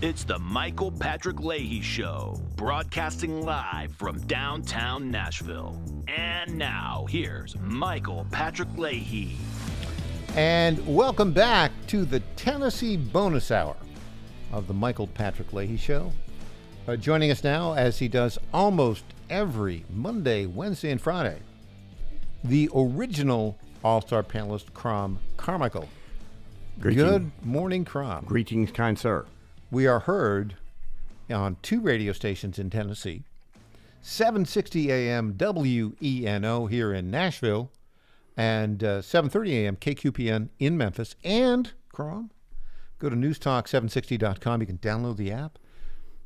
It's the Michael Patrick Leahy Show, broadcasting live from downtown Nashville. And now, here's Michael Patrick Leahy. And welcome back to the Tennessee bonus hour of the Michael Patrick Leahy Show. Joining us now, as he does almost every Monday, Wednesday, and Friday, the original All-Star panelist, Crom Carmichael. Good morning, Crom. Greetings, kind sir. We are heard on two radio stations in Tennessee, 760 AM WENO here in Nashville, and 730 AM KQPN in Memphis. And, Crom, go to newstalk760.com. You can download the app.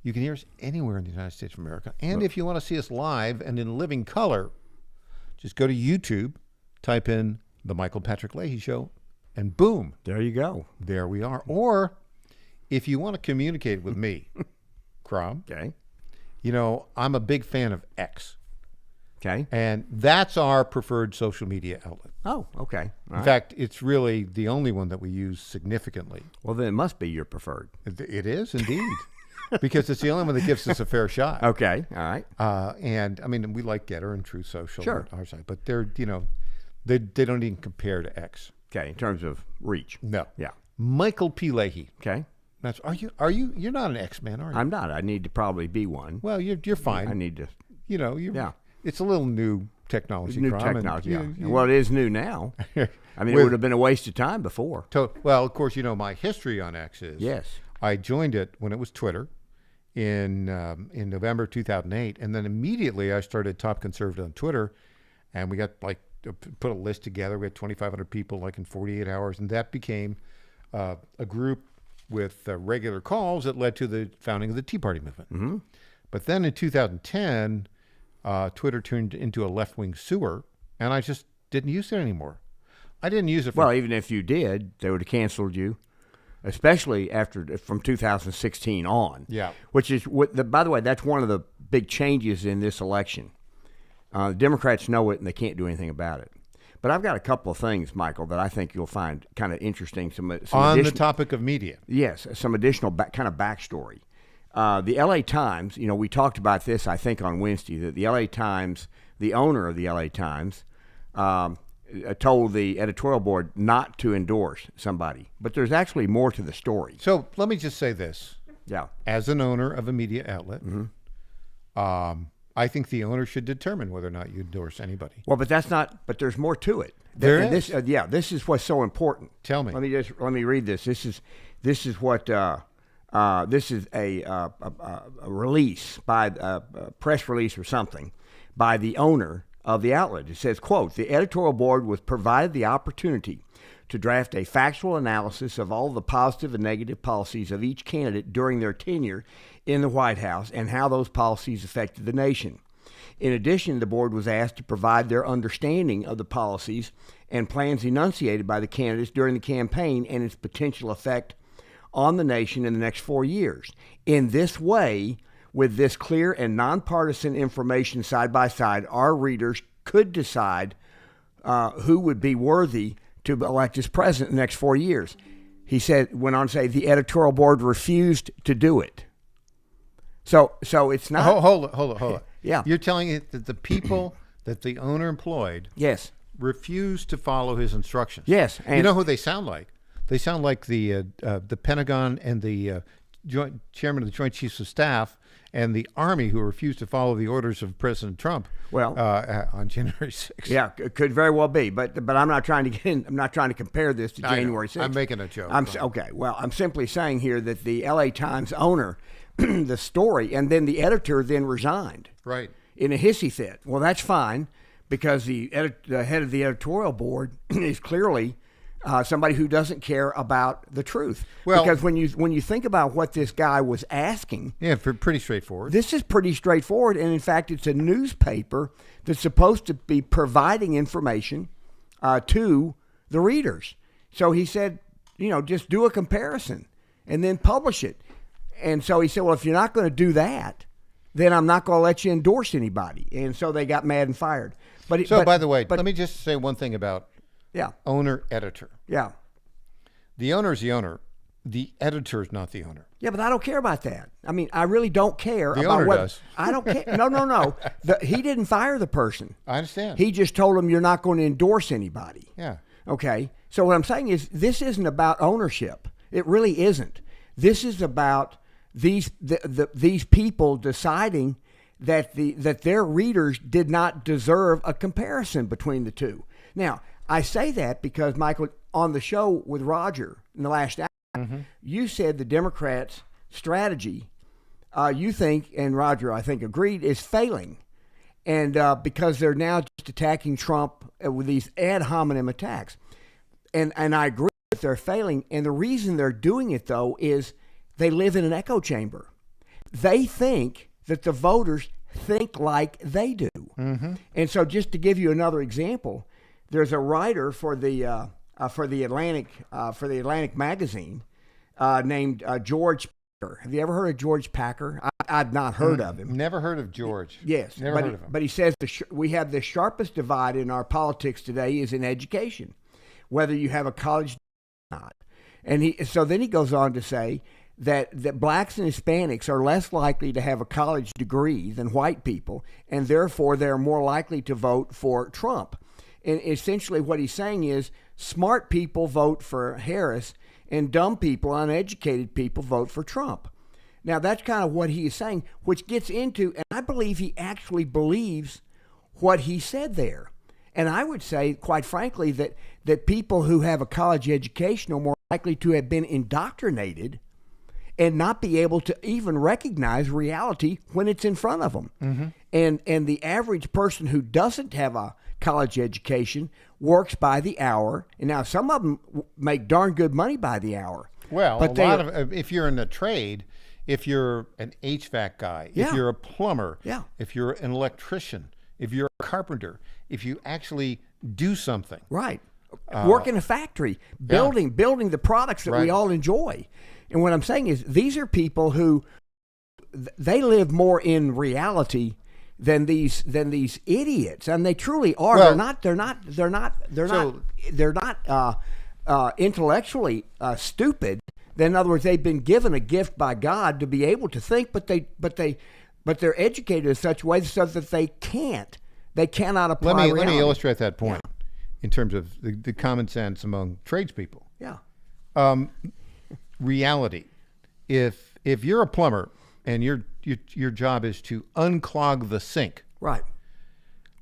You can hear us anywhere in the United States of America. And if you want to see us live and in living color, just go to YouTube, type in The Michael Patrick Leahy Show, and boom. There you go. There we are. Or if you want to communicate with me, Crom, Okay. you know, I'm a big fan of X. Okay. And that's our preferred social media outlet. Oh, okay. In fact, it's really the only one that we use significantly. Well, then it must be your preferred. It is indeed. Because it's the only one that gives us a fair shot. Okay. All right. And I mean, we like Getter and True Social Sure. on our side, but they're, you know, they don't even compare to X. Okay. In terms of reach. No. Yeah. Michael P. Leahy. Okay. That's you're not an X man, are you? I'm not. I need to probably be one. Well, you're fine. I need to. You know, Yeah. It's a little new technology. New Crom, technology. and Yeah. Well, it is new now. I mean, it would have been a waste of time before. Well, of course, you know, my history on X is Yes. I joined it when it was Twitter in November 2008, and then immediately I started Top Conservative on Twitter, and we got put a list together. We had 2,500 people in 48 hours, and that became a group with regular calls that led to the founding of the Tea Party movement. Mm-hmm. But then in 2010, Twitter turned into a left-wing sewer, and I just didn't use it anymore. I didn't use it for... Well, even if you did, they would have canceled you, especially from 2016 on. Yeah. Which is, by the way, that's one of the big changes in this election. The Democrats know it, and they can't do anything about it. But I've got a couple of things, Michael, that I think you'll find kind of interesting. On the topic of media. Yes, some additional kind of backstory. The L.A. Times, you know, we talked about this, I think, on Wednesday, that the L.A. Times, the owner of the L.A. Times, told the editorial board not to endorse somebody. But there's actually more to the story. So let me just say this. Yeah. As an owner of a media outlet, Mm-hmm. I think the owner should determine whether or not you endorse anity. Well, but that's not. But there's more to it. There is. This is what's so important. Tell me. Let me read this. This is what this is a release by a press release or something by the owner of the outlet. It says, quote, "The editorial board was provided the opportunity to draft a factual analysis of all the positive and negative policies of each candidate during their tenure in the White House and how those policies affected the nation. In addition, the board was asked to provide their understanding of the policies and plans enunciated by the candidates during the campaign and its potential effect on the nation in the next 4 years. In this way, with this clear and nonpartisan information side by side, our readers could decide who would be worthy to elect as president in the next 4 years." He went on to say the editorial board refused to do it. So it's not. Hold it. Yeah. You're telling it that the people that the owner employed Yes. refused to follow his instructions. Yes. You know who they sound like? They sound like the Pentagon and the chairman of the Joint Chiefs of Staff and the Army, who refused to follow the orders of President Trump. Well, on January 6th. Yeah, it could very well be, but I'm not trying to get in. I'm not trying to compare this to January 6th. I'm making a joke. Okay. Well, I'm simply saying here that the L.A. Times owner, the story, and then the editor then resigned. Right. In a hissy fit. Well, that's fine because the head of the editorial board is clearly somebody who doesn't care about the truth. Well, because when you think about what this guy was asking, pretty straightforward. This is pretty straightforward, and in fact, it's a newspaper that's supposed to be providing information to the readers. So he said, just do a comparison and then publish it. And so he said, well, if you're not going to do that, then I'm not going to let you endorse anybody. And so they got mad and fired. By the way, let me just say one thing about owner-editor. Yeah. The owner is the owner. The editor's not the owner. Yeah, but I don't care about that. I mean, I really don't care The about owner what does. I don't care. No. He didn't fire the person. I understand. He just told him you're not going to endorse anybody. Yeah. Okay. So what I'm saying is this isn't about ownership. It really isn't. This is about these people deciding that their readers did not deserve a comparison between the two. Now, I say that because, Michael, on the show with Roger in the last hour, you said the Democrats' strategy, you think, and Roger, I think, agreed, is failing. And because they're now just attacking Trump with these ad hominem attacks. And I agree that they're failing. And the reason they're doing it, though, is they live in an echo chamber. They think that the voters think like they do. And so just to give you another example, there's a writer for the Atlantic magazine named George Packer. Have you ever heard of George Packer? I'd not heard of him. Never heard of George. Yes, Never heard of him. But he says we have the sharpest divide in our politics today is in education, whether you have a college or not. And so then he goes on to say that blacks and Hispanics are less likely to have a college degree than white people, and therefore they're more likely to vote for Trump. And essentially what he's saying is smart people vote for Harris and dumb people, uneducated people, vote for Trump. Now, that's kind of what he is saying, which gets into, and I believe he actually believes what he said there. And I would say, quite frankly, that people who have a college education are more likely to have been indoctrinated and not be able to even recognize reality when it's in front of them. And the average person who doesn't have a college education works by the hour, and now some of them make darn good money by the hour. Well, but if you're in a trade, if you're an HVAC guy, if you're a plumber, if you're an electrician, if you're a carpenter, if you actually do something, right, work in a factory, building the products that we all enjoy. And what I'm saying is these are people who they live more in reality than these idiots, and they truly are. Well, they're not intellectually stupid. Then, in other words, they've been given a gift by God to be able to think, but they're educated in such a way so that they cannot apply reality. Let me illustrate that point in terms of the common sense among tradespeople. Yeah. Reality. If you're a plumber and your job is to unclog the sink, right?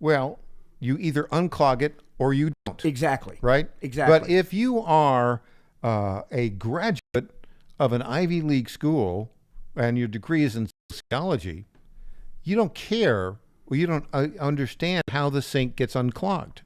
Well, you either unclog it or you don't. Exactly. Right? Exactly. But if you are a graduate of an Ivy League school and your degree is in sociology, you don't care, or you don't understand how the sink gets unclogged.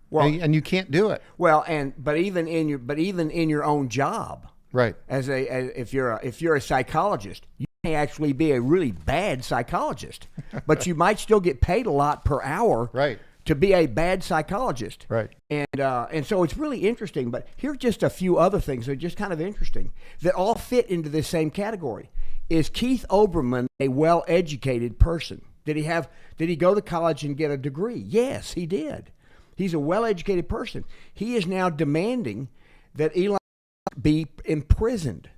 Well, and you can't do it. Well, but even in your own job, right? If you're a psychologist, you may actually be a really bad psychologist, but you might still get paid a lot per hour, right, to be a bad psychologist, right? And so it's really interesting. But here's just a few other things that are just kind of interesting that all fit into this same category. Is Keith Olbermann a well-educated person? Did he go to college and get a degree? Yes, he did. He's a well-educated person. He is now demanding that Elon be imprisoned.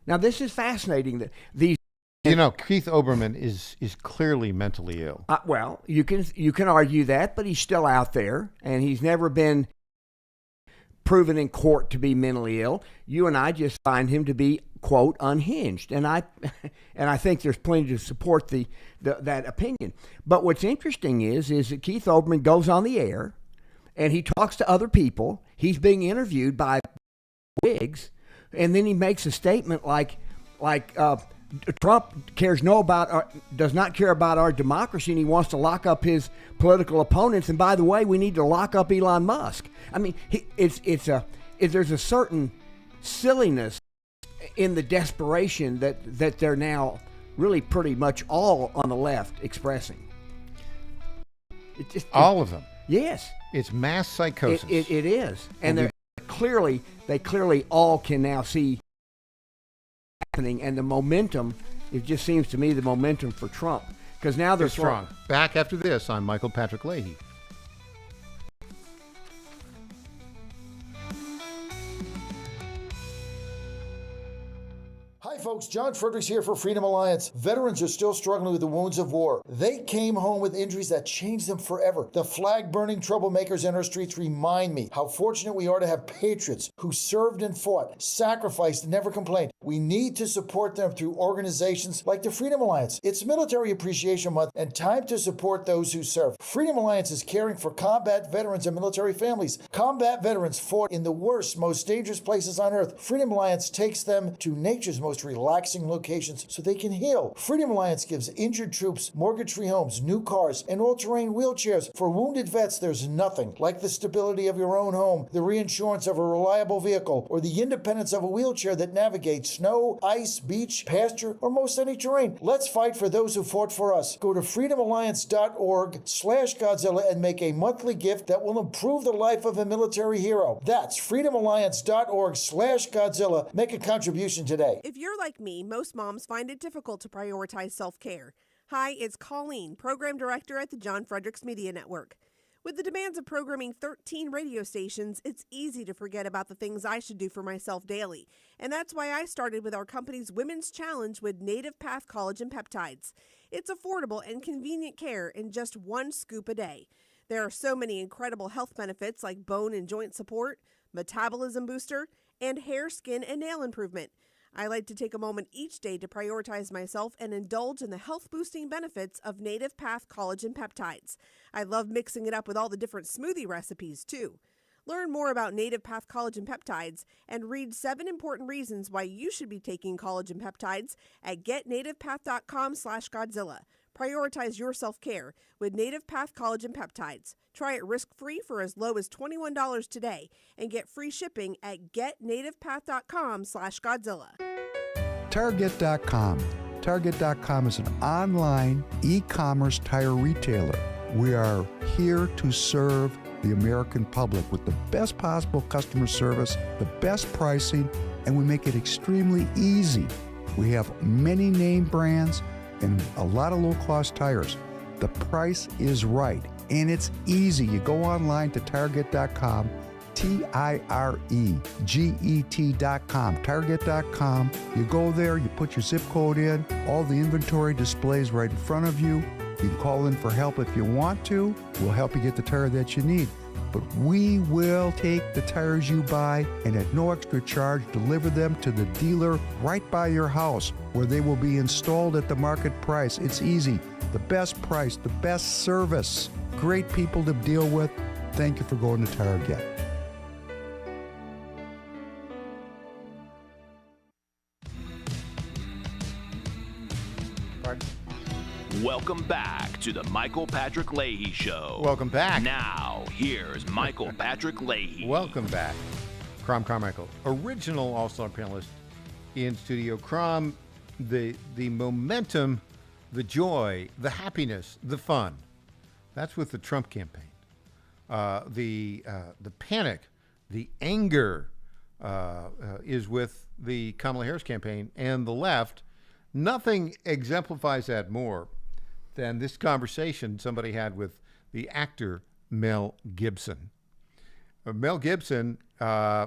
Now, this is fascinating that these. Keith Olbermann is clearly mentally ill. Well, you can argue that, but he's still out there, and he's never been proven in court to be mentally ill. You and I just find him to be, quote, unhinged, and I think there's plenty to support that opinion. But what's interesting is that Keith Olbermann goes on the air, and he talks to other people. He's being interviewed by wigs, and then he makes a statement like Trump does not care about our democracy, and he wants to lock up his political opponents. And by the way, we need to lock up Elon Musk. I mean, there's a certain silliness in the desperation that they're now really pretty much all on the left expressing. All of them. Yes. It's mass psychosis. It is, and they clearly all can now see happening, and the momentum. It just seems to me the momentum for Trump, because now they're strong. Back after this, I'm Michael Patrick Leahy. folks, John Fredericks here for Freedom Alliance. Veterans are still struggling with the wounds of war. They came home with injuries that changed them forever. The flag-burning troublemakers in our streets remind me how fortunate we are to have patriots who served and fought, sacrificed, and never complained. We need to support them through organizations like the Freedom Alliance. It's Military Appreciation Month and time to support those who serve. Freedom Alliance is caring for combat veterans and military families. Combat veterans fought in the worst, most dangerous places on earth. Freedom Alliance takes them to nature's most relaxing locations so they can heal. Freedom Alliance gives injured troops mortgage-free homes, new cars, and all-terrain wheelchairs. For wounded vets, there's nothing like the stability of your own home, the reinsurance of a reliable vehicle, or the independence of a wheelchair that navigates snow, ice, beach, pasture, or most any terrain. Let's fight for those who fought for us. Go to freedomalliance.org/Godzilla and make a monthly gift that will improve the life of a military hero. That's freedomalliance.org/Godzilla. Make a contribution today. If you're like me, most moms find it difficult to prioritize self-care. Hi, it's Colleen, Program Director at the John Fredericks Media Network. With the demands of programming 13 radio stations, it's easy to forget about the things I should do for myself daily. And that's why I started with our company's Women's Challenge with Native Path Collagen Peptides. It's affordable and convenient care in just one scoop a day. There are so many incredible health benefits like bone and joint support, metabolism booster, and hair, skin, and nail improvement. I like to take a moment each day to prioritize myself and indulge in the health-boosting benefits of Native Path Collagen Peptides. I love mixing it up with all the different smoothie recipes, too. Learn more about Native Path Collagen Peptides and read 7 important reasons why you should be taking collagen peptides at getnativepath.com/Godzilla. Prioritize your self-care with Native Path Collagen Peptides. Try it risk-free for as low as $21 today and get free shipping at getnativepath.com/Godzilla. Target.com. Target.com is an online e-commerce tire retailer. We are here to serve the American public with the best possible customer service, the best pricing, and we make it extremely easy. We have many name brands and a lot of low-cost tires. The price is right, and it's easy. You go online to Target.com, Tireget.com, Target.com. You go there, you put your zip code in, all the inventory displays right in front of you. You can call in for help if you want to. We'll help you get the tire that you need. But we will take the tires you buy and at no extra charge deliver them to the dealer right by your house where they will be installed at the market price. It's easy. The best price, the best service. Great people to deal with. Thank you for going to Target. Welcome back to the Michael Patrick Leahy Show. Welcome back. Now, here's Michael Patrick Leahy. Welcome back. Crom Carmichael, original All-Star panelist in studio. Crom, the momentum, the joy, the happiness, the fun. That's with the Trump campaign. The panic, the anger is with the Kamala Harris campaign and the left. Nothing exemplifies that more than this conversation somebody had with the actor Mel Gibson. Mel Gibson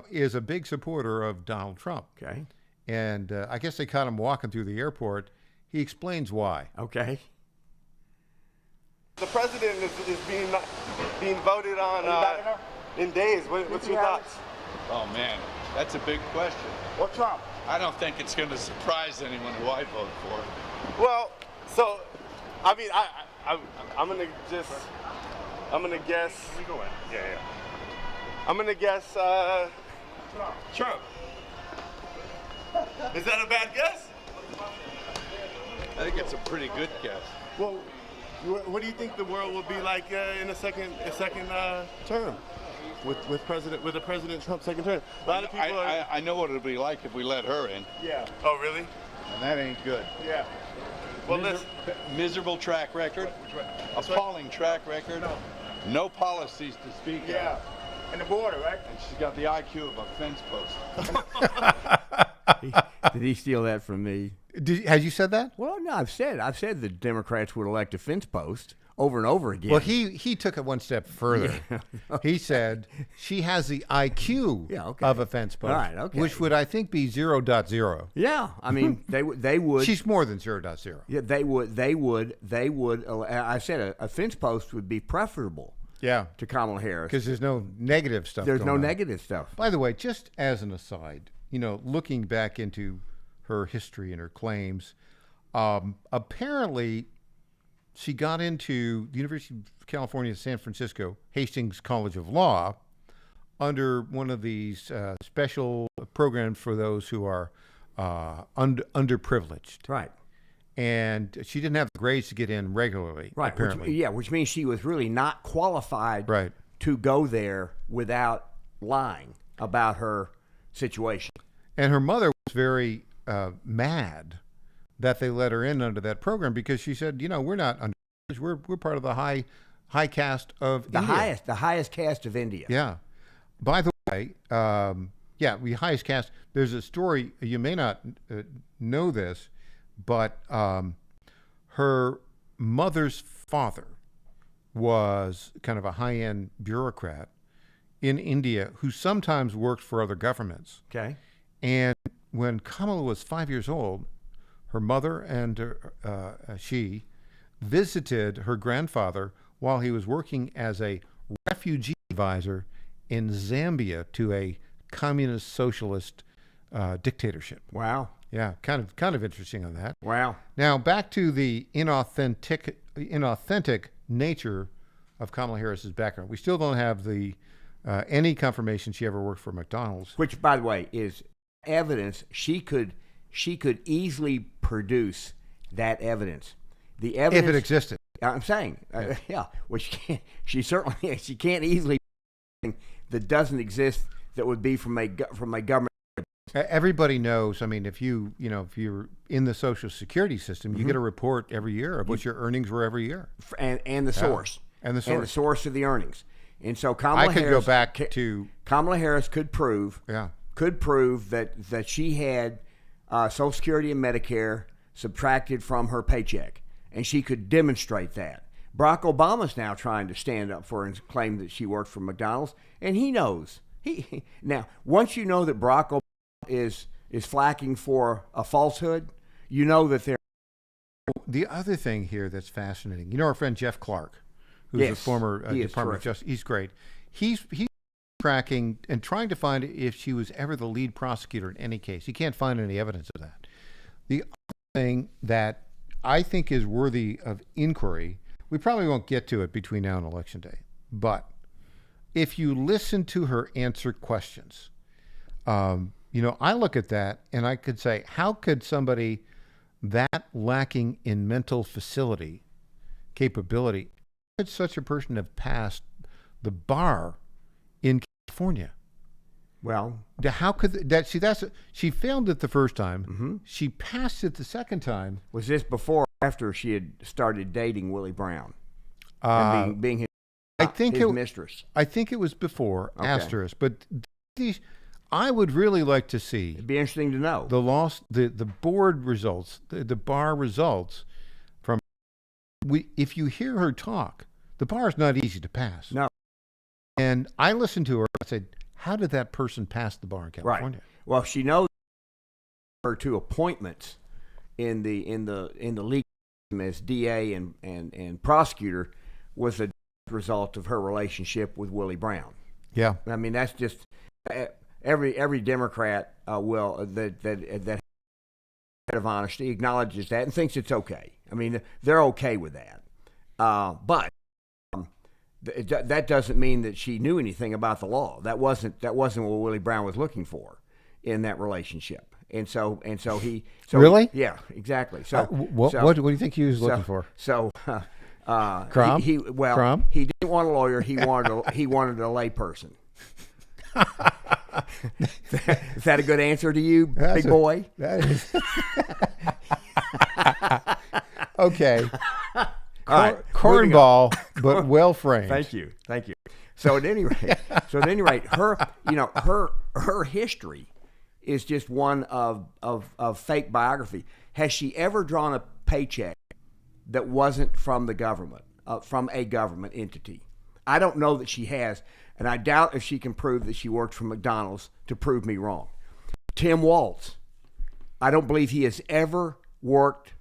is a big supporter of Donald Trump. Okay. And I guess they caught him walking through the airport. He explains why. Okay. The president is being voted on in days. What's your thoughts? Oh, man, that's a big question. Well, Trump. I don't think it's going to surprise anyone who I vote for. Well, so, I mean, I'm gonna guess. We go in. Yeah. I'm gonna guess. Trump. Is that a bad guess? I think it's a pretty good guess. Well, what do you think the world will be like in a second term? With President Trump's second term. A lot of people I know what it'll be like if we let her in. Yeah. Oh, really? And that ain't good. Yeah. Well, miserable track record. Appalling track record. No policies to speak of. Yeah. And the border, right? And she's got the IQ of a fence post. Did he steal that from me? Has you said that? Well, no, I've said the Democrats would elect a fence post. over and over again. Well, he took it one step further. He said she has the IQ of a fence post, Right, okay. which would, I think, be 0.0. Yeah, I mean, they would. She's more than 0.0. Yeah, they would. I said a fence post would be preferable. Yeah, to Kamala Harris because there's no negative stuff. There's going no on. negative stuff. By the way, just as an aside, looking back into her history and her claims, apparently she got into the University of California, San Francisco, Hastings College of Law, under one of these special programs for those who are underprivileged. Right. And she didn't have the grades to get in regularly, right? Apparently, which means she was really not qualified, right, to go there without lying about her situation. And her mother was very mad that they let her in under that program because she said, we're not underprivileged. We're part of the high caste of India. The highest caste of India. Yeah. By the way, we highest caste. There's a story, you may not know this, but her mother's father was kind of a high-end bureaucrat in India who sometimes worked for other governments. Okay. And when Kamala was 5 years old, her mother and she visited her grandfather while he was working as a refugee advisor in Zambia to a communist socialist dictatorship. Wow. Yeah, kind of interesting on that. Wow. Now back to the inauthentic nature of Kamala Harris's background. We still don't have the any confirmation she ever worked for McDonald's. Which, by the way, is evidence she could easily produce that evidence. The evidence, if it existed. I'm saying, which she certainly she can't easily that doesn't exist that would be from a government. Everybody knows. I mean, if you're in the Social Security system, you get a report every year of what your earnings were every year, and the source, and the source of the earnings. And so Kamala Harris could prove that she had Social Security and Medicare subtracted from her paycheck, and she could demonstrate that. Barack Obama's now trying to stand up for her and claim that she worked for McDonald's, and he knows. Now, once you know that Barack Obama is flacking for a falsehood, you know that they're. The other thing here that's fascinating, our friend Jeff Clark, who's a former Department of Justice, he's great. He's tracking and trying to find if she was ever the lead prosecutor in any case. He can't find any evidence of that. The other thing that I think is worthy of inquiry, we probably won't get to it between now and Election Day, but if you listen to her answer questions, I look at that and I could say, how could somebody that lacking in mental facility capability, how could such a person have passed the bar in California? Well, how could that? See, she failed it the first time. Mm-hmm. She passed it the second time. Was this before or after she had started dating Willie Brown and being his mistress? I think it was before, asterisk. But I would really like to see. It'd be interesting to know the board results, the bar results from. If you hear her talk, the bar is not easy to pass. No. And I listened to her. I said, "How did that person pass the bar in California?" Right. Well, she knows her two appointments in the legal system as DA and prosecutor was a result of her relationship with Willie Brown. Yeah. I mean, that's just. Every Democrat will that of honesty acknowledges that and thinks it's okay. I mean, they're okay with that. But that doesn't mean that she knew anything about the law. That wasn't what Willie Brown was looking for in that relationship. And so he really? Yeah, exactly. So what do you think he was looking for? Crom? He didn't want a lawyer. He wanted a layperson. Is that a good answer to you, big boy? That is. Okay. All right. Cornball, but well framed. Thank you. So at any rate, her history is just one of fake biography. Has she ever drawn a paycheck that wasn't from the government? from a government entity. I don't know that she has, and I doubt if she can prove that she worked for McDonald's to prove me wrong. Tim Walz, I don't believe he has ever worked,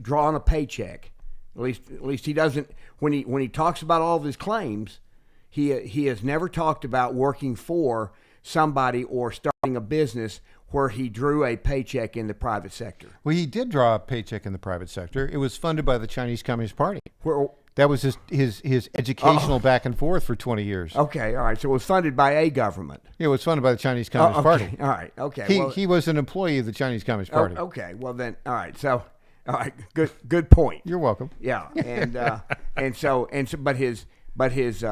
drawn a paycheck. At least he doesn't. When he talks about all of his claims, he has never talked about working for somebody or starting a business where he drew a paycheck in the private sector. Well, he did draw a paycheck in the private sector. It was funded by the Chinese Communist Party. Well, that was his educational back and forth for 20 years. Okay, all right. So it was funded by a government. It was funded by the Chinese Communist Party. All right, okay. He was an employee of the Chinese Communist Party. Okay, well then, all right. So, all right, good point. You're welcome. Yeah, but his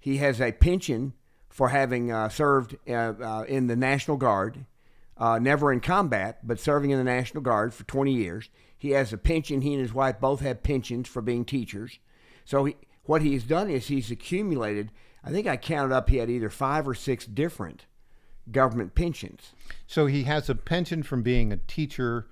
he has a pension for having served in the National Guard, never in combat, but serving in the National Guard for 20 years. He has a pension. He and his wife both have pensions for being teachers. So what he's done is he's accumulated, I think I counted up, he had either 5 or 6 different government pensions. So he has a pension from being a teacher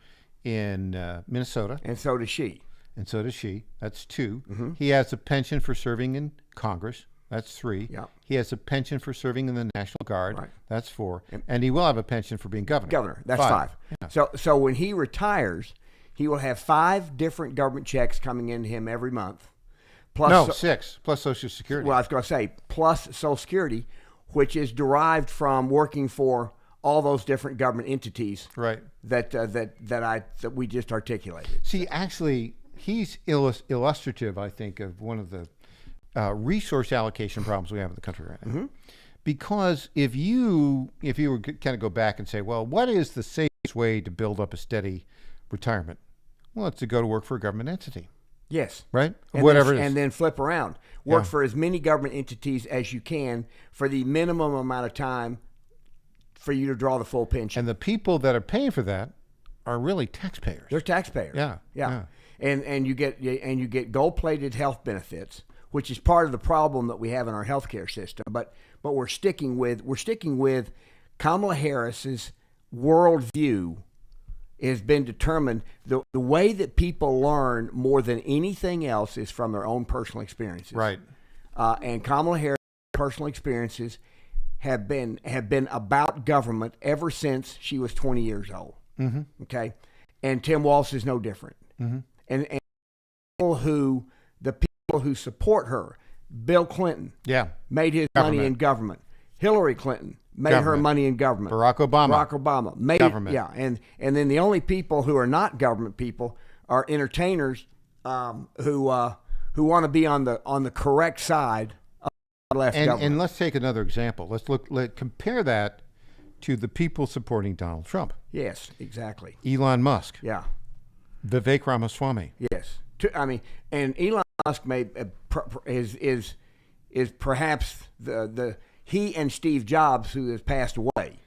in Minnesota. And so does she. And so does she. That's 2. Mm-hmm. He has a pension for serving in Congress. That's 3. Yep. He has a pension for serving in the National Guard. Right. That's 4. And he will have a pension for being governor. Governor. That's 5. Yeah. So when he retires, he will have 5 different government checks coming into him every month. Plus 6, plus Social Security. Well, I was going to say, plus Social Security, which is derived from working for all those different government entities. Right. That we just articulated. See, actually, he's illustrative, I think, of one of the resource allocation problems we have in the country right now. Mm-hmm. Because if you were kind of go back and say, well, what is the safest way to build up a steady retirement? Well, it's to go to work for a government entity. Yes. Right? And Whatever it is. And then flip around. Work for as many government entities as you can for the minimum amount of time for you to draw the full pension. And the people that are paying for that are really taxpayers. They're taxpayers. Yeah. And you get gold-plated health benefits, which is part of the problem that we have in our healthcare system. But we're sticking with Kamala Harris's worldview has been determined. The way that people learn more than anything else is from their own personal experiences. Right. And Kamala Harris' personal experiences have been about government ever since she was 20 years old. Mm-hmm. Okay, and Tim Walz is no different. Mm-hmm. And the people who support her, Bill Clinton, made his money in government. Hillary Clinton made her money in government. Barack Obama made government. And then the only people who are not government people are entertainers who want to be on the correct side of the left government. And let's take another example. Let's compare that to the people supporting Donald Trump. Yes, exactly. Elon Musk. Yeah. Vivek Ramaswamy. Yes. And Elon Musk is perhaps he and Steve Jobs, who has passed away.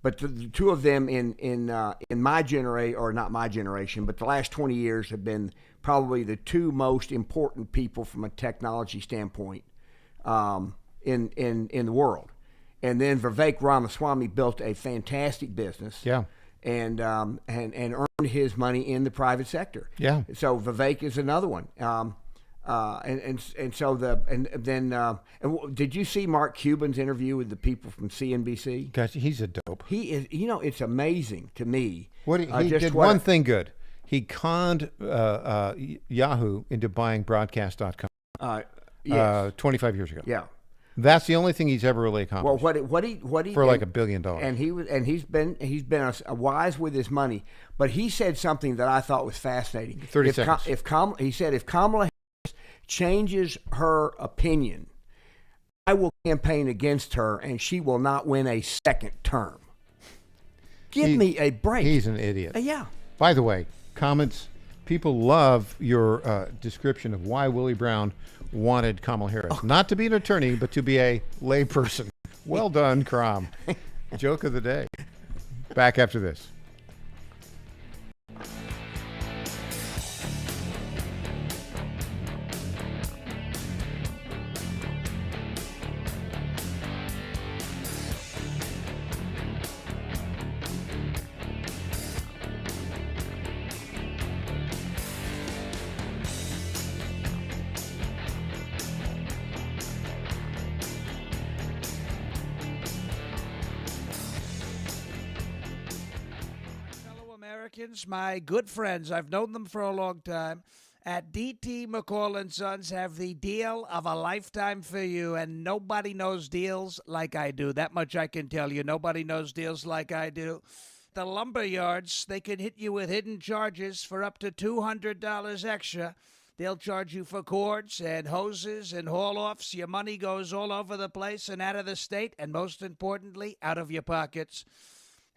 But the two of them in my generation, or not my generation, but the last 20 years have been probably the 2 most important people from a technology standpoint in the world. And then Vivek Ramaswamy built a fantastic business. Yeah. And earned his money in the private sector. Yeah. So Vivek is another one. Did you see Mark Cuban's interview with the people from CNBC? Gosh, he's a dope. He is. It's amazing to me. He did one thing good. He conned Yahoo into buying broadcast.com. Yes. 25 years ago. Yeah. That's the only thing he's ever really accomplished. Well, what he for like $1 billion. And he's been a wise with his money. But he said something that I thought was fascinating. 30 seconds. He said if Kamala Harris changes her opinion, I will campaign against her, and she will not win a second term. Give me a break. He's an idiot. Yeah. By the way, comments. People love your description of why Willie Brown wanted Kamala Harris. Not to be an attorney, but to be a layperson. Well done, Crom. Joke of the day. Back after this. Americans, my good friends, I've known them for a long time, at D.T. McCall & Sons have the deal of a lifetime for you, and nobody knows deals like I do. That much I can tell you. Nobody knows deals like I do. The lumber yards, they can hit you with hidden charges for up to $200 extra. They'll charge you for cords and hoses and haul-offs. Your money goes all over the place and out of the state, and most importantly, out of your pockets.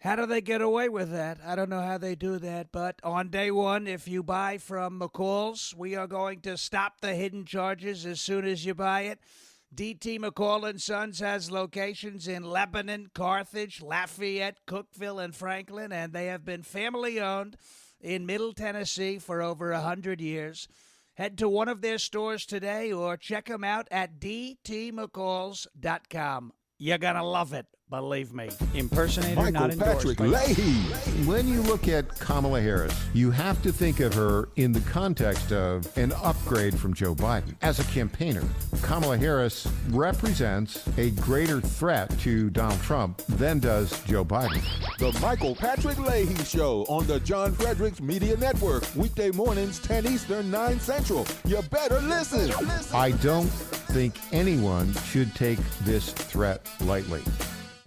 How do they get away with that? I don't know how they do that, but on day one, if you buy from McCall's, we are going to stop the hidden charges as soon as you buy it. D.T. McCall & Sons has locations in Lebanon, Carthage, Lafayette, Cookeville, and Franklin, and they have been family-owned in Middle Tennessee for over 100 years. Head to one of their stores today or check them out at dtmccalls.com. You're going to love it, believe me. Impersonator Michael not endorsed. Patrick Leahy. When you look at Kamala Harris, you have to think of her in the context of an upgrade from Joe Biden. As a campaigner, Kamala Harris represents a greater threat to Donald Trump than does Joe Biden. The Michael Patrick Leahy Show on the John Fredericks Media Network. Weekday mornings, 10 Eastern, 9 Central. You better listen. I don't think anyone should take this threat lightly.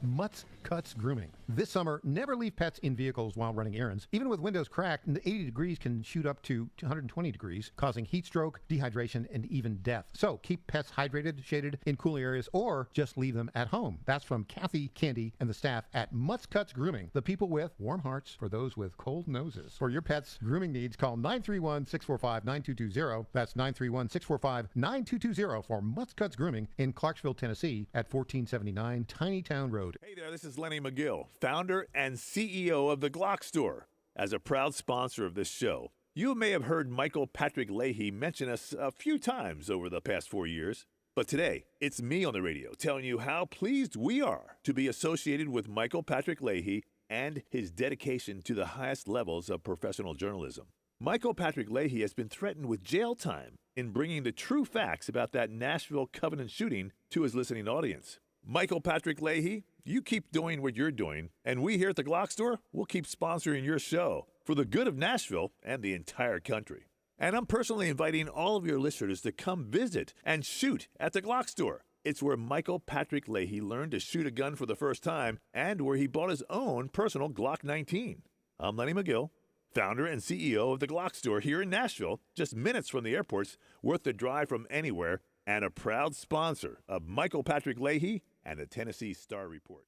Mutts Cuts Grooming. This summer, never leave pets in vehicles while running errands. Even with windows cracked, the 80 degrees can shoot up to 120 degrees, causing heat stroke, dehydration, and even death. So keep pets hydrated, shaded in cool areas, or just leave them at home. That's from Kathy, Candy, and the staff at Mutts Cuts Grooming, the people with warm hearts for those with cold noses. For your pet's grooming needs, call 931-645-9220. That's 931-645-9220 for Mutts Cuts Grooming in Clarksville, Tennessee at 1479 Tiny Town Road. Hey there, this is Lenny McGill, founder and CEO of The Glock Store. As a proud sponsor of this show, you may have heard Michael Patrick Leahy mention us a few times over the past 4 years. But today, it's me on the radio telling you how pleased we are to be associated with Michael Patrick Leahy and his dedication to the highest levels of professional journalism. Michael Patrick Leahy has been threatened with jail time in bringing the true facts about that Nashville Covenant shooting to his listening audience. Michael Patrick Leahy, you keep doing what you're doing, and we here at the Glock Store will keep sponsoring your show for the good of Nashville and the entire country. And I'm personally inviting all of your listeners to come visit and shoot at the Glock Store. It's where Michael Patrick Leahy learned to shoot a gun for the first time and where he bought his own personal Glock 19. I'm Lenny McGill, founder and CEO of the Glock Store here in Nashville, just minutes from the airports, worth the drive from anywhere, and a proud sponsor of Michael Patrick Leahy and the Tennessee Star Report.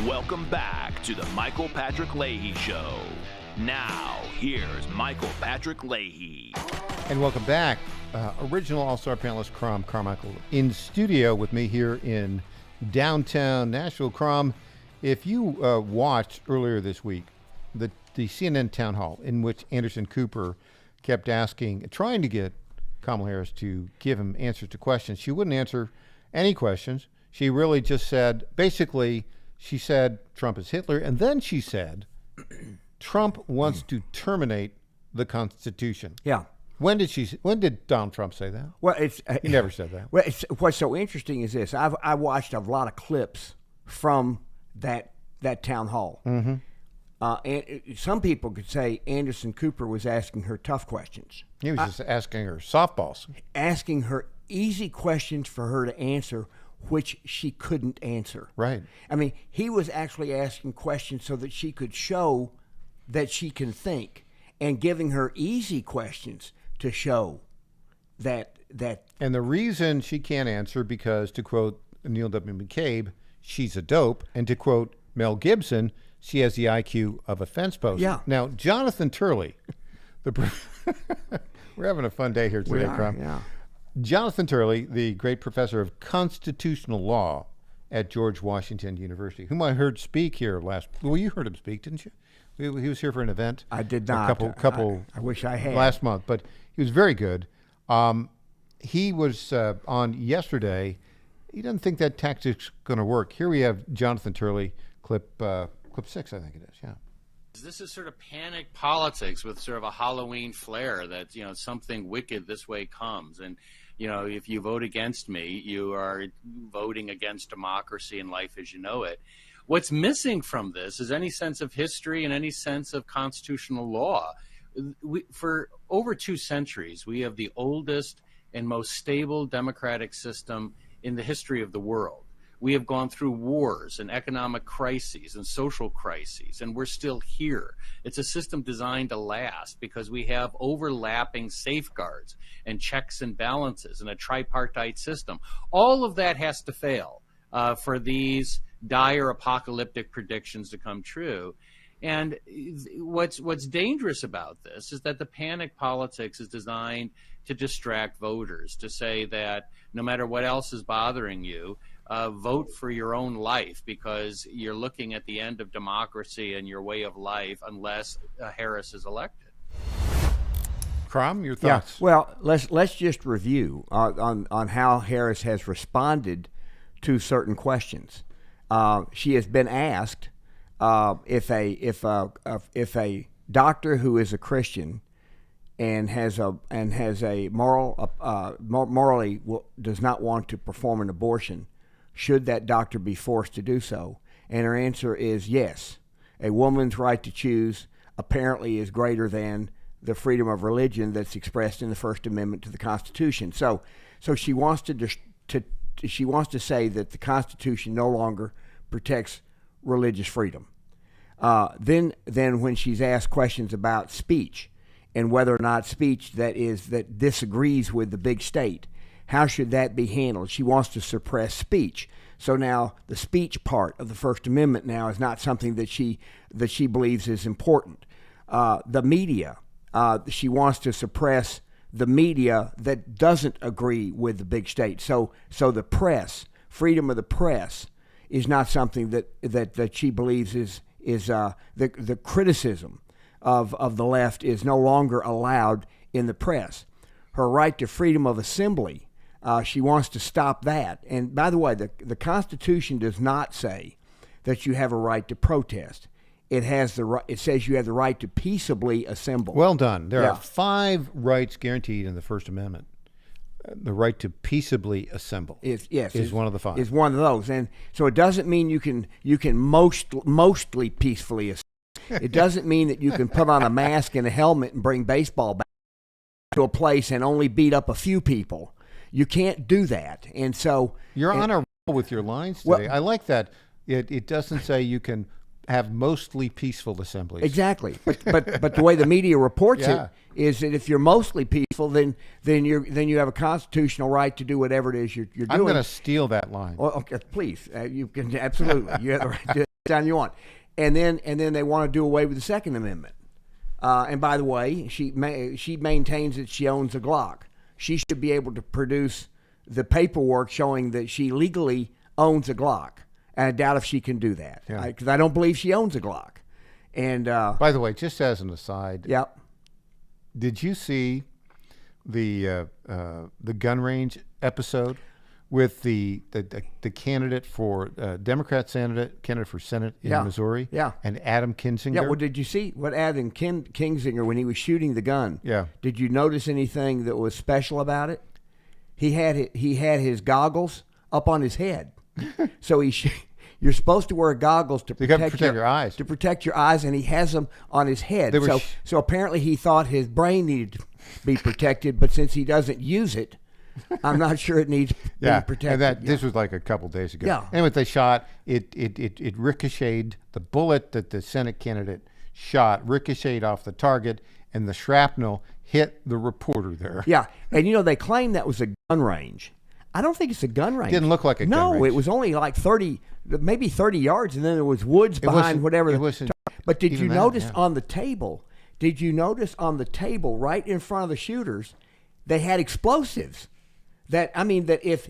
Welcome back to the Michael Patrick Leahy Show. Now, here's Michael Patrick Leahy. And welcome back. Original All-Star panelist Crom Carmichael in studio with me here in downtown Nashville. Crom, if you watched earlier this week the CNN town hall in which Anderson Cooper kept trying to get Kamala Harris to give him answers to questions. She wouldn't answer any questions. She really just said, basically, she said Trump is Hitler, and then she said Trump wants to terminate the Constitution. Yeah. When did Donald Trump say that? Well, he never said that. Well, what's so interesting is this. I watched a lot of clips from that town hall. Mm-hmm. And some people could say Anderson Cooper was asking her tough questions. He was just asking her softballs. Asking her easy questions for her to answer, which she couldn't answer. Right. I mean, he was actually asking questions so that she could show that she can think, and giving her easy questions to show that. And the reason she can't answer, because to quote Neil W. McCabe, she's a dope, and to quote Mel Gibson, she has the IQ of a fence post. Yeah. Now, Jonathan Turley, we're having a fun day here today, Crom. Yeah. Jonathan Turley, the great professor of constitutional law at George Washington University, whom I heard speak here well, you heard him speak, didn't you? He was here for an event. I did not. Couple. I wish I had. Last month, but he was very good. He was on yesterday. He doesn't think that tactic's going to work. Here we have Jonathan Turley, clip 6, I think it is. Yeah. This is sort of panic politics with sort of a Halloween flair that, something wicked this way comes. And, if you vote against me, you are voting against democracy and life as you know it. What's missing from this is any sense of history and any sense of constitutional law. For over 2 centuries, we have the oldest and most stable democratic system in the history of the world. We have gone through wars and economic crises and social crises, and we're still here. It's a system designed to last because we have overlapping safeguards and checks and balances and a tripartite system. All of that has to fail for these dire apocalyptic predictions to come true. And what's dangerous about this is that the panic politics is designed to distract voters, to say that no matter what else is bothering you, vote for your own life because you're looking at the end of democracy and your way of life unless Harris is elected. Crom, your thoughts? Yeah. Well, let's just review on how Harris has responded to certain questions. She has been asked if a doctor who is a Christian and has a morally does not want to perform an abortion, should that doctor be forced to do so? And her answer is yes. A woman's right to choose apparently is greater than the freedom of religion that's expressed in the First Amendment to the Constitution. So she wants she wants to say that the Constitution no longer protects religious freedom. Then when she's asked questions about speech and whether or not speech that disagrees with the big state, how should that be handled? She wants to suppress speech. So now the speech part of the First Amendment now is not something that she believes is important. The media, she wants to suppress the media that doesn't agree with the big state. So the press, freedom of the press, is not something that she believes is the criticism of the left is no longer allowed in the press. Her right to freedom of assembly, she wants to stop that. And by the way, the Constitution does not say that you have a right to protest. It says you have the right to peaceably assemble. Well done. There are 5 rights guaranteed in the First Amendment. The right to peaceably assemble is one of the 5. Is one of those, and so it doesn't mean you can mostly peacefully assemble. It doesn't mean that you can put on a mask and a helmet and bring baseball bats to a place and only beat up a few people. You can't do that, and so you're on a roll with your lines today. Well, I like that. It doesn't say you can have mostly peaceful assemblies. Exactly, but the way the media reports it is that if you're mostly peaceful, then you have a constitutional right to do whatever it is you're doing. I'm going to steal that line. Well, okay, please, you can absolutely. You have the right to do it anytime you want, and then they want to do away with the Second Amendment. And by the way, she maintains that she owns a Glock. She should be able to produce the paperwork showing that she legally owns a Glock. And I doubt if she can do that because I don't believe she owns a Glock. And by the way, just as an aside, yep. Did you see the gun range episode with the candidate for Democrat candidate for Senate in Missouri? Yeah. And Adam Kinzinger. Yeah. Well, did you see what Adam Kinzinger when he was shooting the gun? Yeah. Did you notice anything that was special about it? He had his goggles up on his head, so you're supposed to wear goggles to protect your eyes. To protect your eyes, and he has them on his head. So apparently he thought his brain needed to be protected, but since he doesn't use it, I'm not sure it needs to be protected. And this was like a couple days ago. Yeah. Anyway, they shot it ricocheted. The bullet that the Senate candidate shot ricocheted off the target, and the shrapnel hit the reporter there. Yeah, and they claim that was a gun range. I don't think it's a gun range. Didn't look like a gun range. No, it was only like 30, maybe 30 yards, and then there was woods behind whatever. But did you notice on the table? Did you notice on the table right in front of the shooters, they had explosives? That if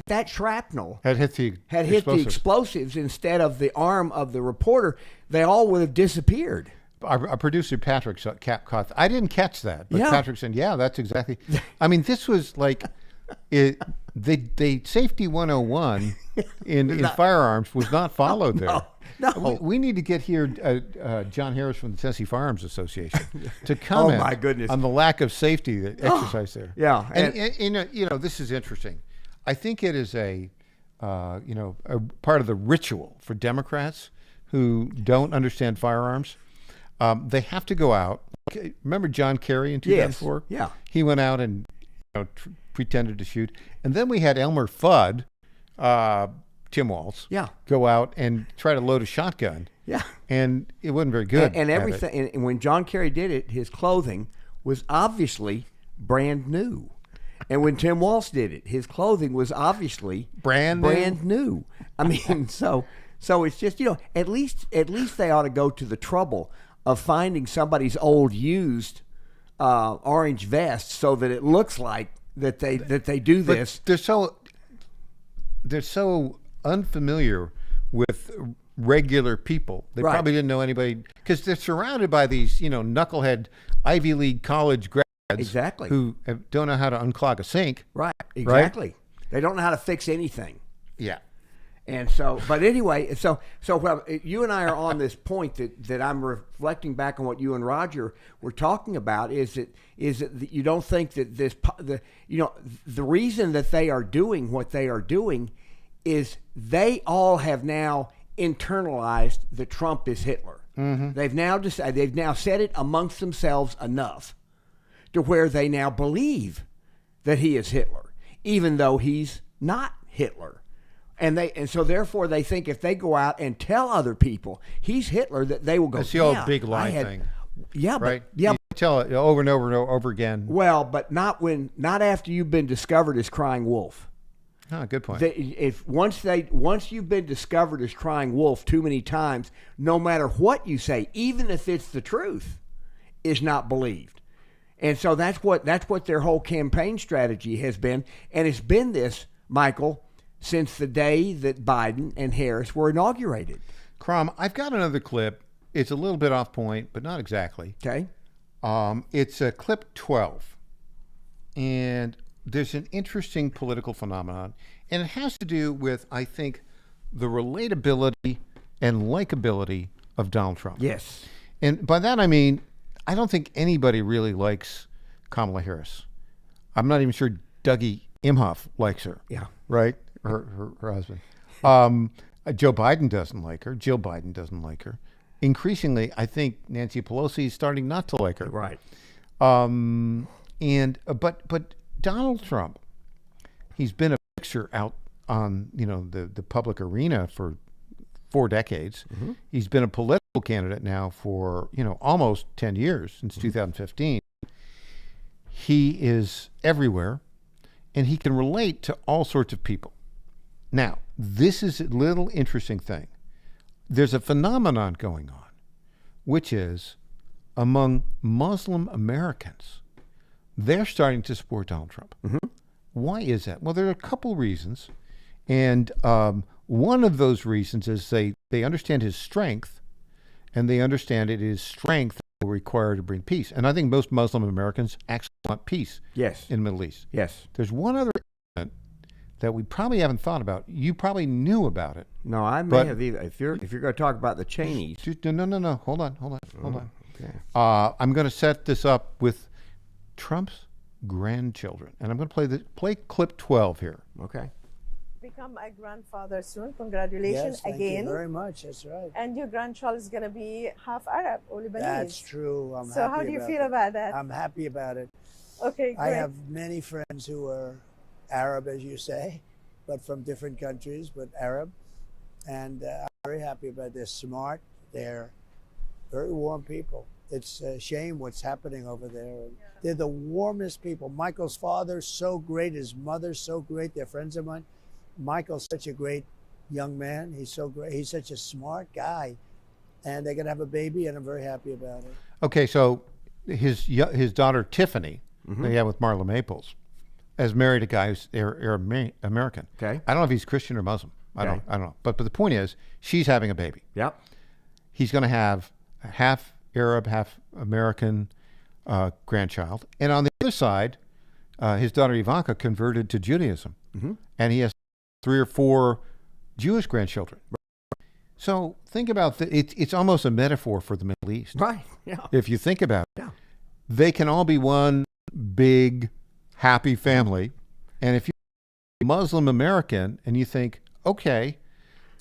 that shrapnel had hit the explosives instead of the arm of the reporter, they all would have disappeared. Our producer Patrick caught. I didn't catch that, but Patrick said, "Yeah, that's exactly." I mean, this was like. The safety 101 in firearms was not followed there. No. We need to get here John Harris from the Tennessee Firearms Association to comment my goodness. on the lack of safety that exercised there. Yeah. And this is interesting. I think it is a a part of the ritual for Democrats who don't understand firearms. They have to go out. Remember John Kerry in 2004? Yes. Yeah. He went out and pretended to shoot. And then we had Elmer Fudd, Tim Walz, go out and try to load a shotgun. Yeah. And it wasn't very good. And everything. And when John Kerry did it, his clothing was obviously brand new. And when Tim Walz did it, his clothing was obviously brand new. I mean, so it's just, at least they ought to go to the trouble of finding somebody's old used orange vest so that it looks like that they do this. But they're so unfamiliar with regular people. They probably didn't know anybody because they're surrounded by these, knucklehead Ivy League college grads. Exactly. Who don't know how to unclog a sink. Right. Exactly. Right? They don't know how to fix anything. Yeah. And so, but anyway, so well, you and I are on this point that I'm reflecting back on what you and Roger were talking about is that you don't think that the reason that they are doing what they are doing is they all have now internalized that Trump is Hitler. Mm-hmm. They've now decided, they've now said it amongst themselves enough to where they now believe that he is Hitler, even though he's not Hitler. And so therefore they think if they go out and tell other people he's Hitler, that they will go. It's the old big lie thing. Yeah, right. But, yeah. You tell it over and over and over again. Well, but not after you've been discovered as crying wolf. Ah, good point. Once you've been discovered as crying wolf too many times, no matter what you say, even if it's the truth, is not believed. And so that's what their whole campaign strategy has been, and it's been this, Michael, since the day that Biden and Harris were inaugurated. Crom, I've got another clip. It's a little bit off point, but not exactly. Okay. It's clip 12, and there's an interesting political phenomenon, and it has to do with, I think, the relatability and likability of Donald Trump. Yes. And by that I mean, I don't think anybody really likes Kamala Harris. I'm not even sure Dougie Imhoff likes her. Yeah. Right? Her husband. Joe Biden doesn't like her. Jill Biden doesn't like her. Increasingly, I think Nancy Pelosi is starting not to like her. Right. But Donald Trump, he's been a fixture out on the public arena for 4 decades. Mm-hmm. He's been a political candidate now for almost 10 years, since 2015. He is everywhere, and he can relate to all sorts of people. Now, this is a little interesting thing. There's a phenomenon going on, which is among Muslim Americans, they're starting to support Donald Trump. Mm-hmm. Why is that? Well, there are a couple reasons. And one of those reasons is they understand his strength, and they understand it is strength that will require to bring peace. And I think most Muslim Americans actually want peace. Yes. In the Middle East. Yes. There's one other element that we probably haven't thought about. You probably knew about it. No, I may have either. If you're going to talk about the Cheneys. No. Hold on. Okay. I'm going to set this up with Trump's grandchildren, and I'm going to play clip 12 here. Okay. Become a grandfather soon. Congratulations thank again. You very much. That's right. And your grandchild is going to be half Arab or Lebanese. That's true. So how do you feel about that? I'm happy about it. Okay, great. I have many friends who are Arab, as you say, but from different countries, but Arab. And I'm very happy about it. They're smart. They're very warm people. It's a shame what's happening over there. They're the warmest people. Michael's father's so great. His mother's so great. They're friends of mine. Michael's such a great young man. He's so great. He's such a smart guy. And they're going to have a baby, and I'm very happy about it. Okay, so his daughter, Tiffany, they have with Marla Maples, has married a guy who's American. Okay. I don't know if he's Christian or Muslim. I don't know. But the point is, she's having a baby. Yep. He's going to have a half Arab, half American grandchild. And on the other side, his daughter Ivanka converted to Judaism. Mm-hmm. And he has 3 or 4 Jewish grandchildren. So think about it's almost a metaphor for the Middle East. Right, yeah. If you think about it. Yeah. They can all be one big, happy family. And if you're Muslim American and you think, okay,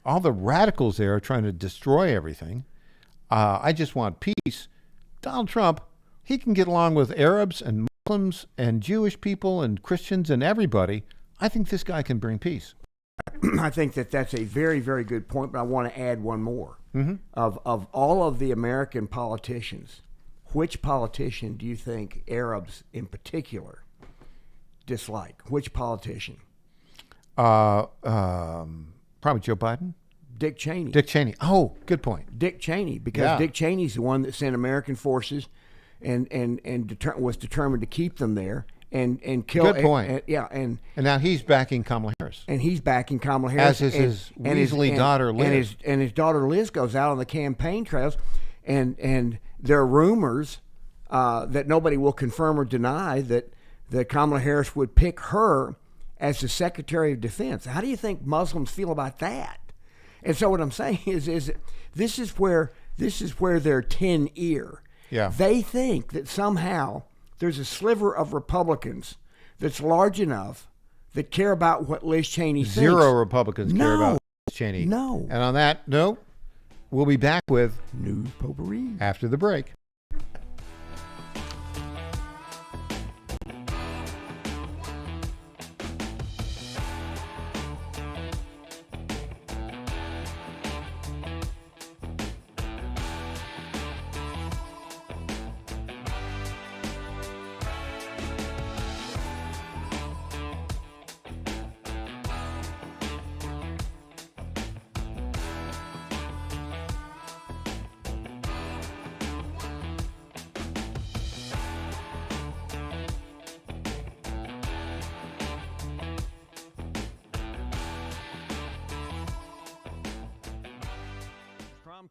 all the radicals there are trying to destroy everything. I just want peace. Donald Trump, he can get along with Arabs and Muslims and Jewish people and Christians and everybody. I think this guy can bring peace. I think that's a very, very good point, but I want to add one more. Mm-hmm. Of all of the American politicians, which politician do you think Arabs in particular dislike? Which politician? Probably Joe Biden. Dick Cheney. Dick Cheney. Oh, good point. Dick Cheney, because Dick Cheney's the one that sent American forces and was determined to keep them there and kill. Good point. And now he's backing Kamala Harris. And he's backing Kamala Harris. As is his Weasley daughter Liz. And his daughter Liz goes out on the campaign trails, and there are rumors that nobody will confirm or deny that Kamala Harris would pick her as the Secretary of Defense. How do you think Muslims feel about that? And so what I'm saying is this is where they're tin ear. Yeah. They think that somehow there's a sliver of Republicans that's large enough that care about what Liz Cheney thinks. Zero Republicans care about Liz Cheney. No. And on that note, we'll be back with News Potpourri after the break.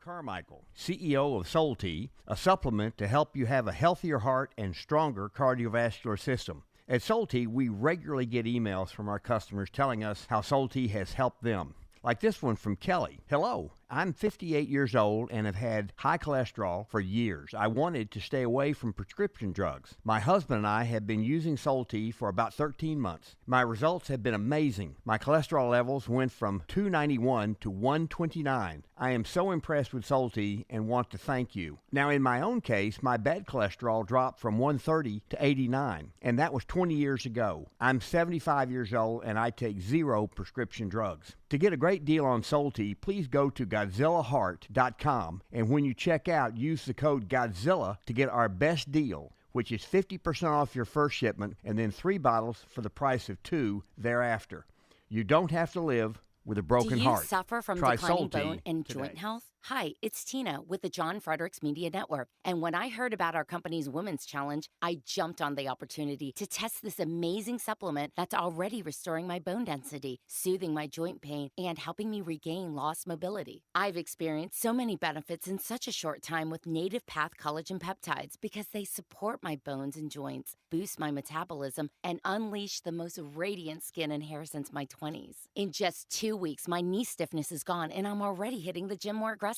Carmichael, CEO of Soul Tea, a supplement to help you have a healthier heart and stronger cardiovascular system. At Soul Tea, we regularly get emails from our customers telling us how Soul Tea has helped them. Like this one from Kelly. Hello, I'm 58 years old and have had high cholesterol for years. I wanted to stay away from prescription drugs. My husband and I have been using Soul Tea for about 13 months. My results have been amazing. My cholesterol levels went from 291 to 129. I am so impressed with Soul Tea and want to thank you. Now, in my own case, my bad cholesterol dropped from 130 to 89, and that was 20 years ago. I'm 75 years old and I take 0 prescription drugs. To get a great deal on Soul Tea, please go to GodzillaHeart.com, and when you check out, use the code Godzilla to get our best deal, which is 50% off your first shipment and then 3 bottles for the price of 2 thereafter. You don't have to live with a broken heart. Do you suffer from Try declining Soul Tea bone and today. joint health? Hi, it's Tina with the John Fredericks Media Network. And when I heard about our company's Women's Challenge, I jumped on the opportunity to test this amazing supplement that's already restoring my bone density, soothing my joint pain, and helping me regain lost mobility. I've experienced so many benefits in such a short time with Native Path Collagen Peptides because they support my bones and joints, boost my metabolism, and unleash the most radiant skin and hair since my 20s. In just 2 weeks, my knee stiffness is gone, and I'm already hitting the gym more aggressively.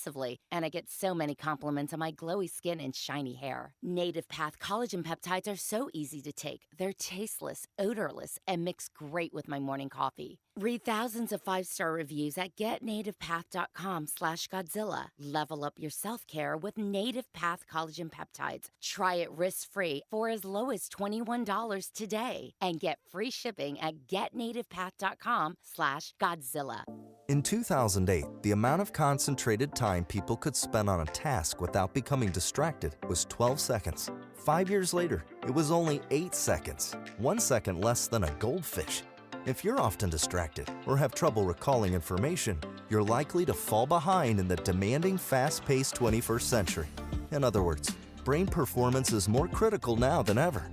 And I get so many compliments on my glowy skin and shiny hair. Native Path Collagen Peptides are so easy to take. They're tasteless, odorless, and mix great with my morning coffee. Read thousands of 5-star reviews at getnativepath.com/Godzilla. Level up your self-care with Native Path Collagen Peptides. Try it risk-free for as low as $21 today. And get free shipping at getnativepath.com/Godzilla. In 2008, the amount of concentrated time people could spend on a task without becoming distracted was 12 seconds. 5 years later, it was only 8 seconds, 1 second less than a goldfish. If you're often distracted or have trouble recalling information, you're likely to fall behind in the demanding, fast-paced 21st century. In other words, brain performance is more critical now than ever.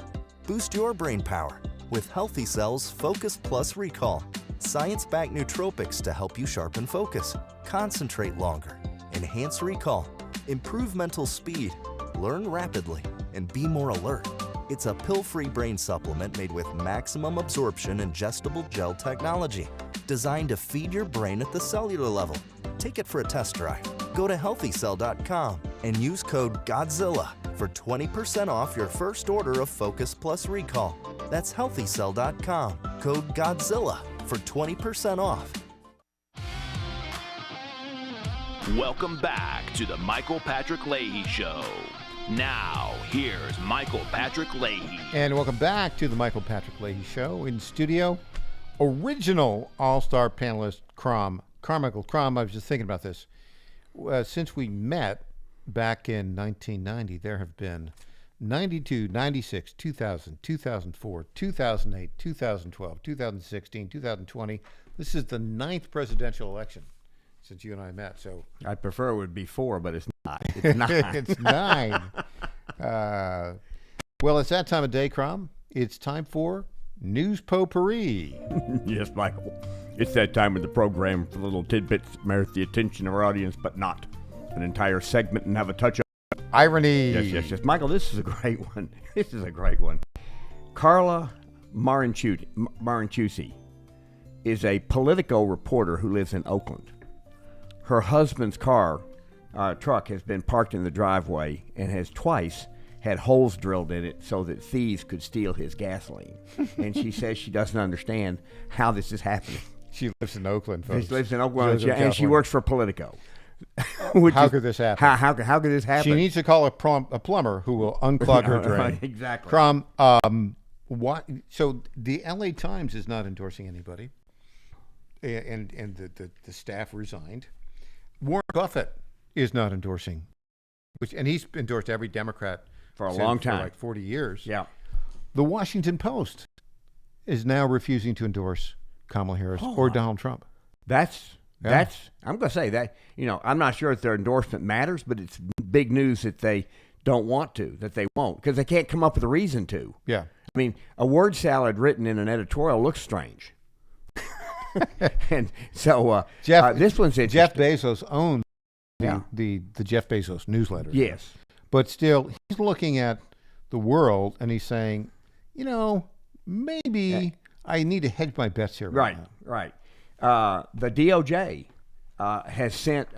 Boost your brain power with Healthy Cells Focus Plus Recall. Science-backed nootropics to help you sharpen focus, concentrate longer, enhance recall, improve mental speed, learn rapidly, and be more alert. It's a pill-free brain supplement made with maximum absorption ingestible gel technology, designed to feed your brain at the cellular level. Take it for a test drive. Go to healthycell.com and use code GODZILLA for 20% off your first order of Focus Plus Recall. That's healthycell.com, code GODZILLA for 20% off. Welcome back to the Michael Patrick Leahy Show. Now, here's Michael Patrick Leahy. And welcome back to the Michael Patrick Leahy Show. In studio, original all-star panelist Carmichael Crom. I was just thinking about this. Since we met back in 1990, there have been 92, 96, 2000, 2004, 2008, 2012, 2016, 2020. This is the 9th presidential election since you and I met. So I prefer it would be 4, but it's not. It's 9. It's 9. Well, it's that time of day, Crom. It's time for News Potpourri. Yes, Michael. It's that time of the program for little tidbits that merit the attention of our audience, but not an entire segment and have a touch of irony. Yes. Michael, this is a great one. This is a great one. Carla Marinchucci is a Politico reporter who lives in Oakland. Her husband's truck has been parked in the driveway and has twice had holes drilled in it so that thieves could steal his gasoline. And she says she doesn't understand how this is happening. She lives in Oakland, folks. She lives in Oakland, and she works for Politico. How could this happen? How could this happen? She needs to call a plumber who will unclog her drain. Exactly. Crom, why? So the LA Times is not endorsing anybody, and the staff resigned. Warren Buffett is not endorsing, and he's endorsed every Democrat for a long time, for like 40 years. Yeah. The Washington Post is now refusing to endorse Kamala Harris or Donald Trump. That's I'm going to say that, I'm not sure if their endorsement matters, but it's big news that they don't want to, that they won't, because they can't come up with a reason to. Yeah. I mean, a word salad written in an editorial looks strange. And so this one's interesting. Jeff Bezos owns the Jeff Bezos newsletter. Yes. But still, he's looking at the world and he's saying, maybe I need to hedge my bets here. Right. The DOJ has sent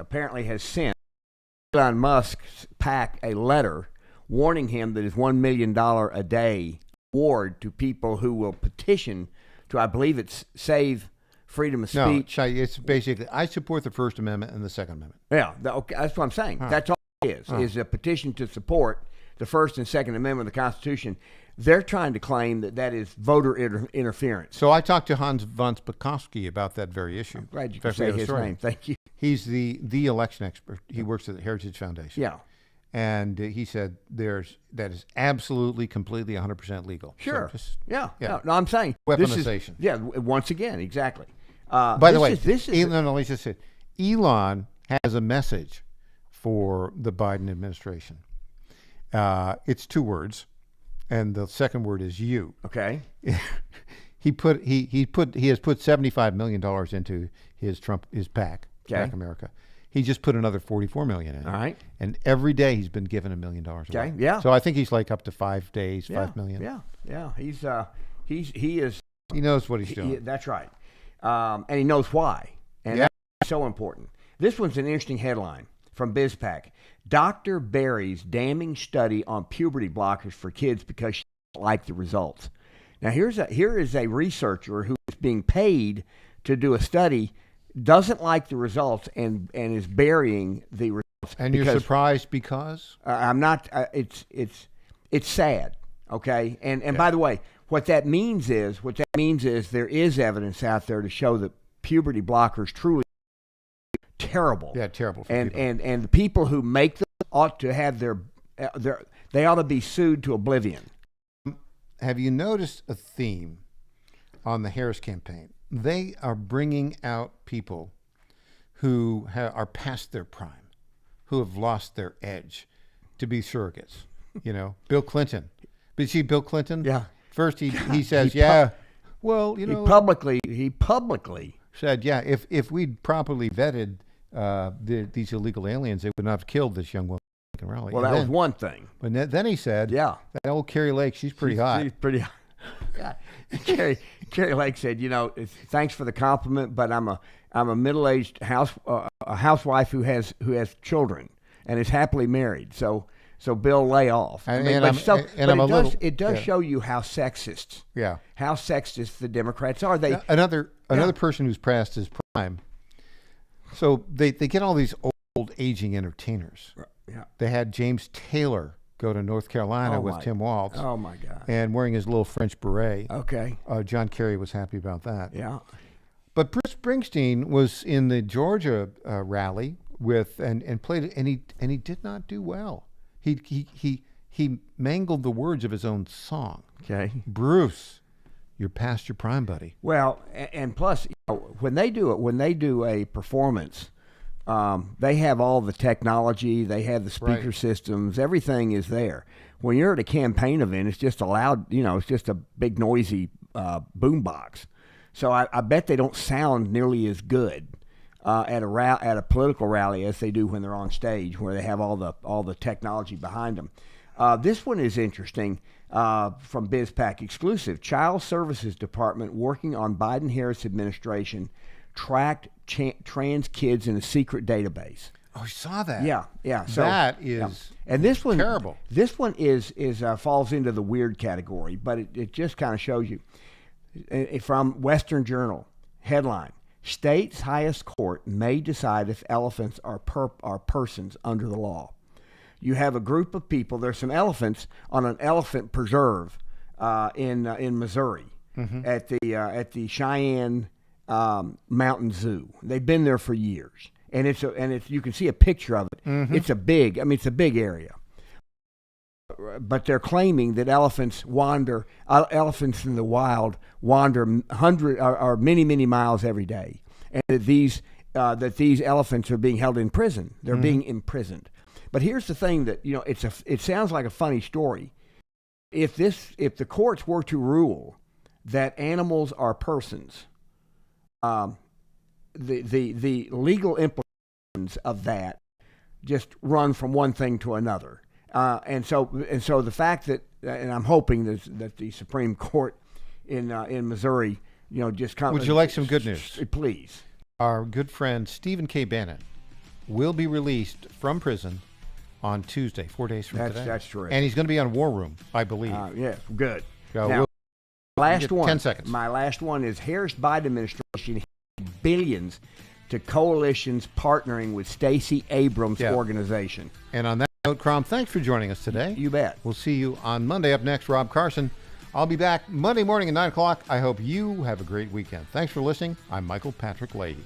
Elon Musk's PAC a letter warning him that his $1 million a day award to people who will petition to, I believe it's save freedom of speech. No, it's basically, I support the First Amendment and the Second Amendment. Yeah, that's what I'm saying. That's all it is a petition to support the First and Second Amendment of the Constitution. They're trying to claim that is voter interference. So I talked to Hans von Spakovsky about that very issue. I'm glad you could say his name. Thank you. He's the election expert. He works at the Heritage Foundation. Yeah. And he said that is absolutely, completely, 100% legal. Sure. So just, yeah. No, I'm saying weaponization. Once again, exactly. By the way, let's just say, Elon has a message for the Biden administration. It's 2 words, and the second word is you. Okay. He has put $75 million into his PAC, Black America. He just put another $44 million in. All right. And every day he's been given $1 million away. Okay. Yeah. So I think he's like up to 5 days, $5 million. Yeah. He knows what he's doing. That's right. And he knows why. And that's so important. This one's an interesting headline from BizPac. Dr. Berry's damning study on puberty blockers for kids because she doesn't like the results. Now, here is a researcher who is being paid to do a study, doesn't like the results, and is burying the results. And you're surprised because? I'm not. It's sad. Okay. And by the way, what that means is there is evidence out there to show that puberty blockers truly terrible. Yeah, terrible. And the people who make them ought to have they ought to be sued to oblivion. Have you noticed a theme on the Harris campaign? They are bringing out people who are past their prime, who have lost their edge, to be surrogates. Bill Clinton. But see, Bill Clinton. Yeah. First, he says, well, he publicly said, if we'd properly vetted these illegal aliens, they would not have killed this young woman in Raleigh. Well, that was one thing. But then he said, that old Carrie Lake, she's pretty hot. She's pretty hot. Yeah. Carrie Lake said, thanks for the compliment, but I'm a middle-aged housewife who has children and is happily married. So Bill, lay off. It does show you how sexist. Yeah. How sexist the Democrats are. Another person who's past his prime. So they get all these old old aging entertainers. Yeah. They had James Taylor go to North Carolina with Tim Waltz. Oh, my God. And wearing his little French beret. Okay. John Kerry was happy about that. Yeah. But Bruce Springsteen was in the Georgia rally and played, and he did not do well. He mangled the words of his own song. Okay. Bruce, you're past your prime, buddy. Well, and plus, when they do a performance, they have all the technology, they have the speaker systems, everything is there. When you're at a campaign event, it's just a loud, it's just a big noisy boom box. So I bet they don't sound nearly as good at a political rally as they do when they're on stage, where they have all the technology behind them. This one is interesting. From BizPac exclusive. Child Services Department working on Biden-Harris administration tracked trans kids in a secret database. Oh, I saw that. Yeah. So that is and this one terrible. This one is falls into the weird category, but it just kind of shows you. From Western Journal headline: State's highest court may decide if elephants are persons under the law. You have a group of people. There's some elephants on an elephant preserve in Missouri at the Cheyenne Mountain Zoo. They've been there for years, and it's you can see a picture of it. It's a big area. But they're claiming that elephants in the wild wander many miles every day, and that these elephants are being held in prison. They're being imprisoned. But here's the thing that it sounds like a funny story. If the courts were to rule that animals are persons, the legal implications of that just run from one thing to another. And so the fact that, and I'm hoping that the Supreme Court in Missouri, just comes. Would you like some good news? Please. Our good friend Stephen K. Bannon will be released from prison on Tuesday, 4 days from today. That's terrific. And he's going to be on War Room, I believe. Yeah, good. So now, last one. 10 seconds. My last one is Harris-Biden administration billions to coalitions partnering with Stacey Abrams' organization. And on that note, Crom, thanks for joining us today. You bet. We'll see you on Monday. Up next, Rob Carson. I'll be back Monday morning at 9 o'clock. I hope you have a great weekend. Thanks for listening. I'm Michael Patrick Leahy.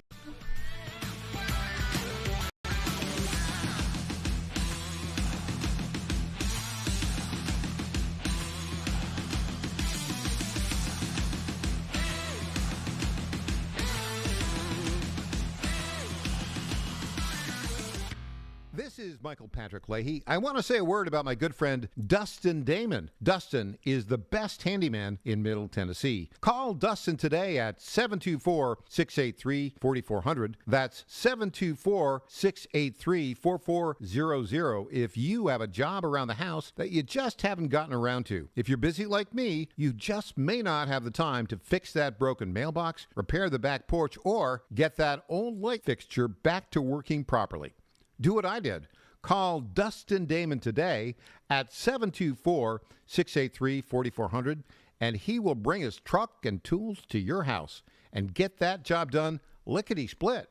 This is Michael Patrick Leahy. I want to say a word about my good friend Dustin Damon. Dustin is the best handyman in Middle Tennessee. Call Dustin today at 724-683-4400. That's 724-683-4400 if you have a job around the house that you just haven't gotten around to. If you're busy like me, you just may not have the time to fix that broken mailbox, repair the back porch, or get that old light fixture back to working properly. Do what I did. Call Dustin Damon today at 724-683-4400, and he will bring his truck and tools to your house and get that job done lickety-split.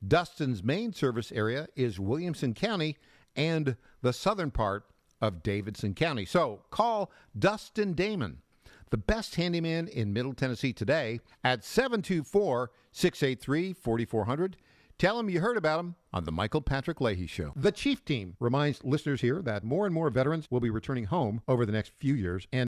Dustin's main service area is Williamson County and the southern part of Davidson County. So call Dustin Damon, the best handyman in Middle Tennessee today, at 724-683-4400. Tell him you heard about him on the Michael Patrick Leahy Show. The Chief Team reminds listeners here that more and more veterans will be returning home over the next few years, and